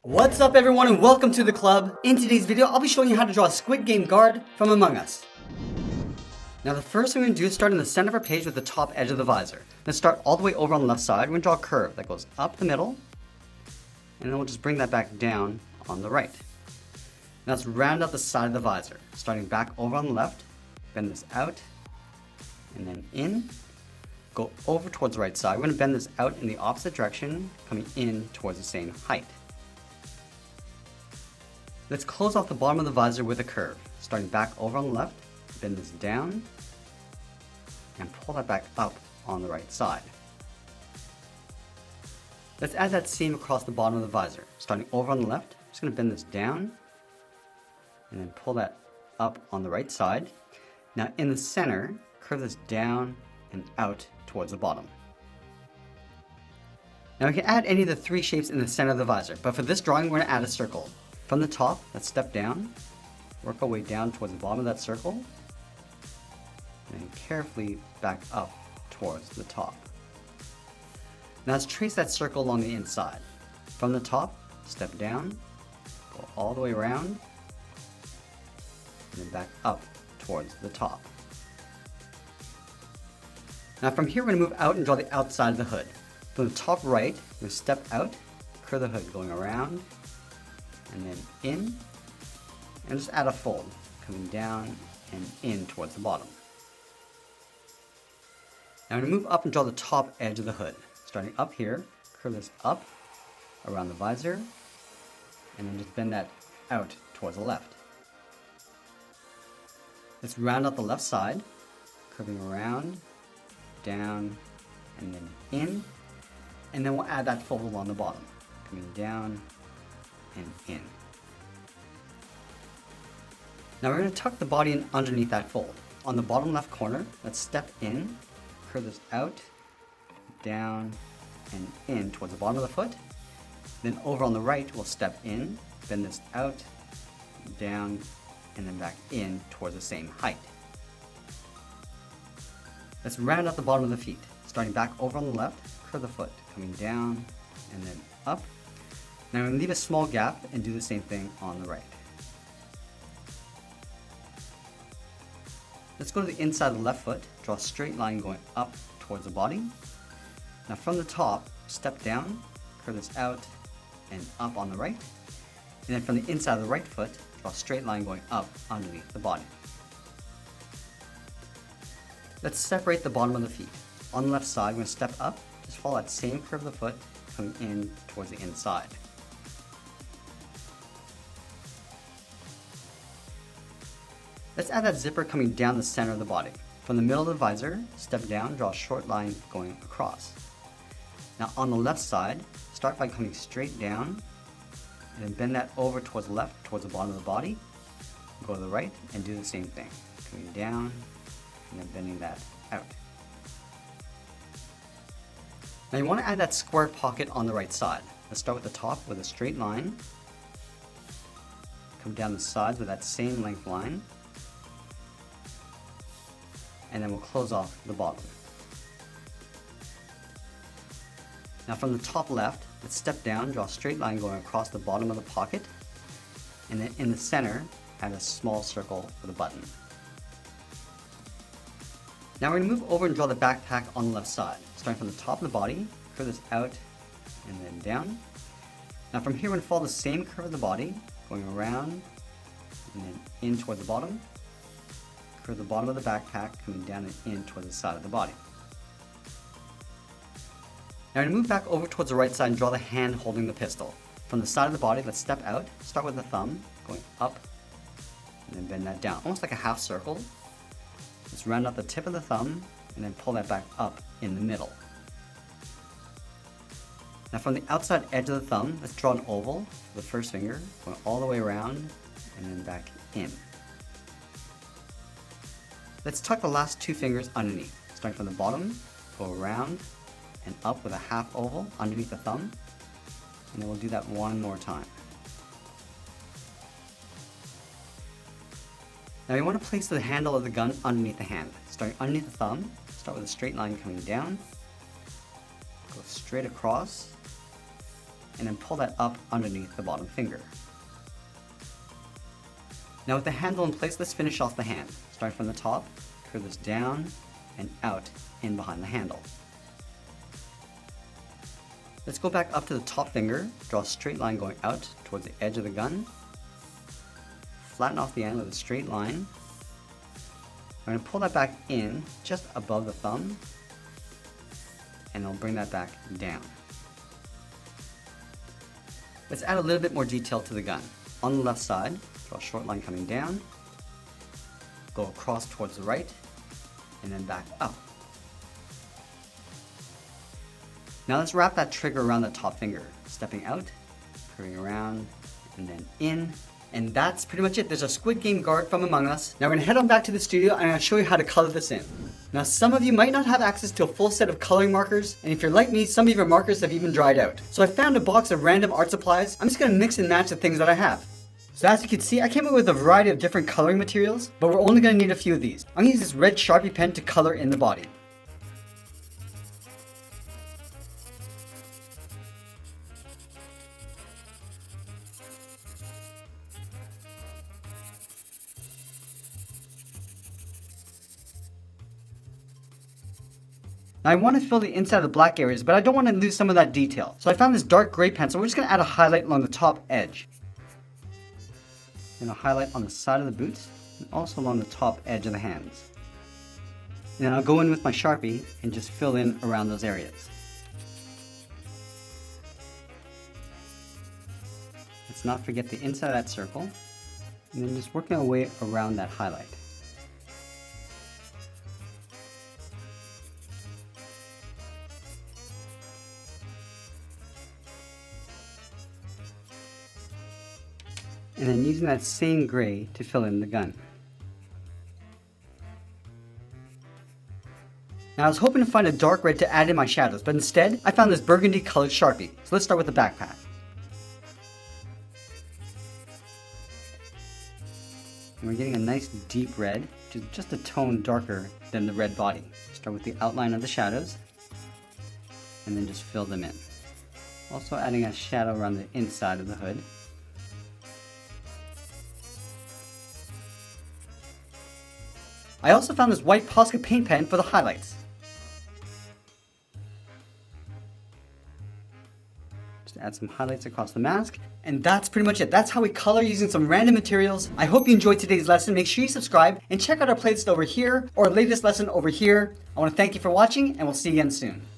What's up everyone and welcome to the club. In today's video, I'll be showing you how to draw a Squid Game guard from Among Us. Now the first thing we're going to do is start in the center of our page with the top edge of the visor. Then start all the way over on the left side. We're going to draw a curve that goes up the middle. And then we'll just bring that back down on the right. Now let's round out the side of the visor. Starting back over on the left, bend this out, and then in. Go over towards the right side. We're going to bend this out in the opposite direction, coming in towards the same height. Let's close off the bottom of the visor with a curve. Starting back over on the left, bend this down, and pull that back up on the right side. Let's add that same across the bottom of the visor. Starting over on the left, I'm just going to bend this down, and then pull that up on the right side. Now in the center, curve this down and out towards the bottom. Now we can add any of the three shapes in the center of the visor, but for this drawing we're going to add a circle. From the top, let's step down, work our way down towards the bottom of that circle, and then carefully back up towards the top. Now let's trace that circle along the inside. From the top, step down, go all the way around, and then back up towards the top. Now from here we're going to move out and draw the outside of the hood. From the top right, we're going to step out, curve the hood going around, and then in, and just add a fold, coming down and in towards the bottom. Now I'm going to move up and draw the top edge of the hood. Starting up here, curve this up around the visor, and then just bend that out towards the left. Let's round out the left side, curving around, down, and then in, and then we'll add that fold along the bottom, coming down and in. Now we're going to tuck the body in underneath that fold. On the bottom left corner, let's step in, curve this out, down, and in towards the bottom of the foot. Then over on the right, we'll step in, bend this out, down, and then back in towards the same height. Let's round out the bottom of the feet. Starting back over on the left, curve the foot, coming down, and then up. Now I'm going to leave a small gap and do the same thing on the right. Let's go to the inside of the left foot, draw a straight line going up towards the body. Now from the top, step down, curve this out and up on the right. And then from the inside of the right foot, draw a straight line going up underneath the body. Let's separate the bottom of the feet. On the left side, we're going to step up, just follow that same curve of the foot, coming in towards the inside. Let's add that zipper coming down the center of the body. From the middle of the visor, step down, draw a short line going across. Now on the left side, start by coming straight down, and then bend that over towards the left, towards the bottom of the body. Go to the right, and do the same thing. Coming down, and then bending that out. Now you want to add that square pocket on the right side. Let's start with the top with a straight line. Come down the sides with that same length line. And then we'll close off the bottom. Now from the top left, let's step down, draw a straight line going across the bottom of the pocket, and then in the center, add a small circle with a button. Now we're going to move over and draw the backpack on the left side. Starting from the top of the body, curve this out and then down. Now from here we're going to follow the same curve of the body, going around and then in towards the bottom. Curve the bottom of the backpack, coming down and in towards the side of the body. Now we're going to move back over towards the right side and draw the hand holding the pistol. From the side of the body, let's step out, start with the thumb, going up, and then bend that down, almost like a half circle. Let's round out the tip of the thumb, and then pull that back up in the middle. Now from the outside edge of the thumb, let's draw an oval with the first finger, going all the way around, and then back in. Let's tuck the last two fingers underneath. Starting from the bottom, go around and up with a half oval underneath the thumb. And then we'll do that one more time. Now we want to place the handle of the gun underneath the hand. Starting underneath the thumb, start with a straight line coming down, go straight across, and then pull that up underneath the bottom finger. Now with the handle in place, let's finish off the hand. Start from the top, curve this down and out in behind the handle. Let's go back up to the top finger, draw a straight line going out towards the edge of the gun. Flatten off the end with a straight line. I'm going to pull that back in just above the thumb, and I'll bring that back down. Let's add a little bit more detail to the gun. On the left side, draw a short line coming down, go across towards the right, and then back up. Now let's wrap that trigger around the top finger, stepping out, curving around, and then in. And that's pretty much it. There's a Squid Game guard from Among Us. Now we're gonna head on back to the studio and I'm gonna show you how to color this in. Now some of you might not have access to a full set of coloring markers, and if you're like me, some of your markers have even dried out. So I found a box of random art supplies. I'm just gonna mix and match the things that I have. So as you can see, I came up with a variety of different coloring materials, but we're only gonna need a few of these. I'm gonna use this red Sharpie pen to color in the body. Now I want to fill the inside of the black areas, but I don't want to lose some of that detail. So I found this dark gray pencil. We're just going to add a highlight along the top edge. And a highlight on the side of the boots, and also along the top edge of the hands. And then I'll go in with my Sharpie and just fill in around those areas. Let's not forget the inside of that circle, and then just working our way around that highlight. And then using that same gray to fill in the gun. Now I was hoping to find a dark red to add in my shadows, but instead I found this burgundy colored Sharpie. So let's start with the backpack. And we're getting a nice deep red, which is just a tone darker than the red body. Start with the outline of the shadows, and then just fill them in. Also adding a shadow around the inside of the hood. I also found this white Posca paint pen for the highlights. Just add some highlights across the mask. And that's pretty much it. That's how we color using some random materials. I hope you enjoyed today's lesson. Make sure you subscribe and check out our playlist over here or latest lesson over here. I want to thank you for watching, and we'll see you again soon.